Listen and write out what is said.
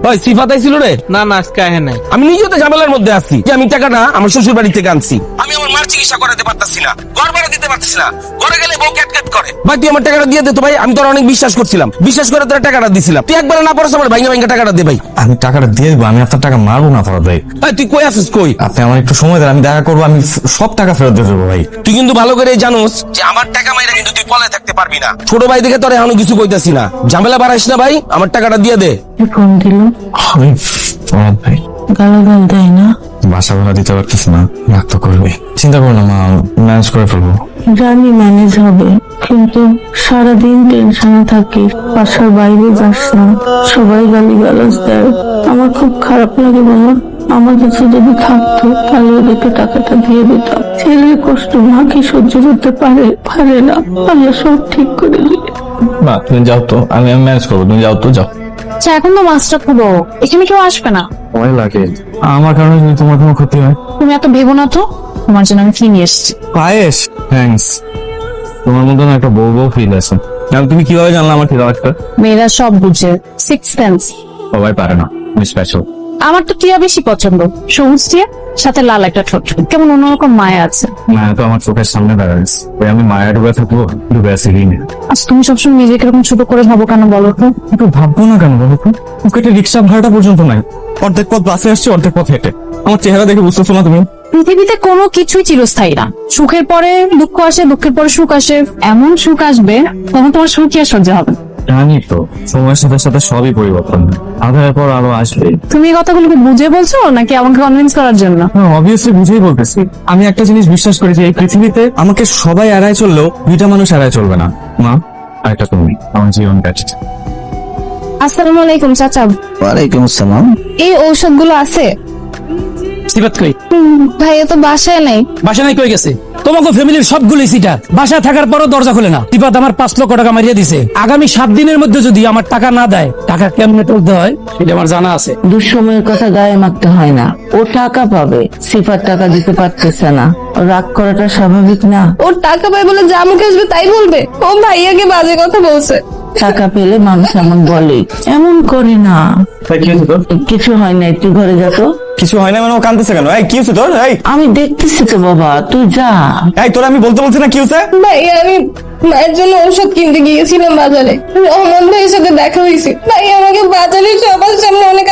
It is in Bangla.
ওই সিফাত আইছিল রে? না না আজকে আহে নাই। আমি নিজেও তো ঝামেলার মধ্যে আছি যে আমি টাকাটা আমার শ্বশুর বাড়ি থেকে আনছি। আমি আমার মার চিকিৎসা করাতে পারতাছি না, ঘর ভাড়া দিতে পারতাছি না, ঘরে গেলে বউ ক্যাট করে। ভাই তুই আমার টাকাটা দিয়ে দে তো ভাই, আমি তোর অনেক বিশ্বাস করছিলাম, বিশ্বাস করে তোর টাকাটা দিছিলাম, তুই একবার না পড়াস আমার ভাইঙ্গা ভাইঙ্গা টাকাটা দে ভাই। আমি টাকাটা দিয়ে দেবো, আমি আপনার টাকা মারবো না ফরাদ ভাই। ভাই তুই কই আছিস কই? আপনি আমার একটু সময় দেন, আমি দেখা করবো, আমি সব টাকা ফেরত দিয়ে দেবো ভাই। তুই কিন্তু ভালো করে জানোস যে আমার টাকা মাইরা কিন্তু তুই পলায় থাকতে পারবি না। ছোট ভাই দেখে তোর এখনো কিছু কইতাছি না, ঝামেলা বাড়াইস না ভাই, আমার টাকাটা দিয়ে দে। ফোন দিল, আমি ফরাদ ভাই গালাগাল দেয় না? বাসা ভাড়া দিতে পারতেছি না, রাগ তো করবে। চিন্তা করো না মা, ম্যানেজ করে ফেলবো। জানি ম্যানেজ হবে, কিন্তু সারাদিন টেনশনে থাকি, বাসার বাইরে যাস না, সবাই গালিগালাজ দেয়। আমার খুব খারাপ লাগে বাবা, আমার কাছে যদি থাকতো তাহলে ওদেরকে টাকাটা দিয়ে দিতাম। ছেলের কষ্ট মা কি সহ্য করতে পারে না। আল্লাহ সব ঠিক করে দিবে। মা তুমি যাও তো, আমি ম্যানেজ করবো, তুমি যাও তো, যাও। আচ্ছা এখন তো মাস্টার হলো, এখানে কেউ আসবে না। সময় লাগে, আমার কারণে যদি তোমার কোনো ক্ষতি হয়। তুমি এত ভেবো না তো, তোমার জন্য আমি কি নিয়ে এসেছি। পায়েস, থ্যাঙ্কস। তোমার মধ্যে না একটা বউ বউ ফিল আছে। আর তুমি কিভাবে জানলে আমার খিদা লাগছে? মেয়েরা সব বুঝে, সিক্স সেন্স। সবাই পারে না, আমি স্পেশাল। আমার তো টিয়া বেশি পছন্দ, সবুজ টিয়া, সাথে লাল একটা ঠোঁট, কেমন অন্যরকম মায়া আছে। মায়া তো আমার চোখের সামনে দাঁড়াচ্ছে, ওই আমি মায়া ডুবে থাকবো, ডুবে আছি ঋণে। আচ্ছা তুমি সবসময় নিজেকে এরকম ছোট করে ভাবো কেন বলো তো? একটু ভাববো না কেন বলো তো? পকেটে রিক্সা ভাড়াটা পর্যন্ত নাই, অর্ধেক পথ বাসে আসছে, অর্ধেক পথ হেঁটে। আমার চেহারা দেখে বুঝতেছো না তুমি? পৃথিবীতে কোনো কিছুই চিরস্থায়ী না, সুখের পরে দুঃখ আসে, দুঃখের পরে সুখ আসে। এমন সুখ আসবে তখন তোমার সুখ কি আর সহ্য হবে না। জানি তো, সময়ের সাথে সাথে সবই পরিবর্তন, আধারের পর আলো আসবে। তুমি এই কথাগুলো কি বুঝে বলছো নাকি আমাকে কনভিন্স করার জন্য? অবভিয়াসলি বুঝেই বলতেছি। আমি একটা জিনিস বিশ্বাস করি যে এই পৃথিবীতে আমাকে সবাই এড়াই চললেও দুইটা মানুষ এড়াই চলবে না, মা আর একটা তুমি। আমার জীবন কাটছে। আসসালামু আলাইকুম চাচা। ওয়ালাইকুম আসসালাম। এই ঔষধগুলো আছে? সিফাত কই? ভাইয়া তো বাসায় নাই। বাসা নাই কই গেছে? তোমাকে ফ্যামিলির সবগুলোই সিটার, বাসা থাকার পরও দরজা খুলে না। সিফাত আমার 5 লক্ষ টাকা মারিয়ে দিছে, আগামী 7 দিনের মধ্যে যদি আমার টাকা না দেয়, টাকা কেমনে তুলতে হয় সেটা আমার জানা আছে। দুঃসময়ের কথা গায়ে মাখতে হয় না, ও টাকা পাবে, সিফার টাকা দিতে পারতেছে না, ও রাগ করাটা স্বাভাবিক না। ওর টাকা পায় বলে যা মুখে আসবে তাই বলবে? ও ভাইয়াকে বাজে কথা বলছে। টাকা পেলে মানুষ এমন বলে, এমন করে না। কি হচ্ছে তোর? কিছু হয় না, একটু ঘরে যা তো। কিছু হয় না মানে ও কাঁদতেছে কেন? এই কি হচ্ছে তোর? এই আমি দেখতেছি তো বাবা, তুই যা। এই তোর আমি বলতে বলছি না, কি হচ্ছে? ভাইয়া আমি মায়ের জন্য ঔষধ কিনতে গিয়েছিলাম বাজারে, রহমান ভাইয়ের সাথে দেখা হয়েছে। ভাই আমাকে বাজারে সবার সামনে অনেক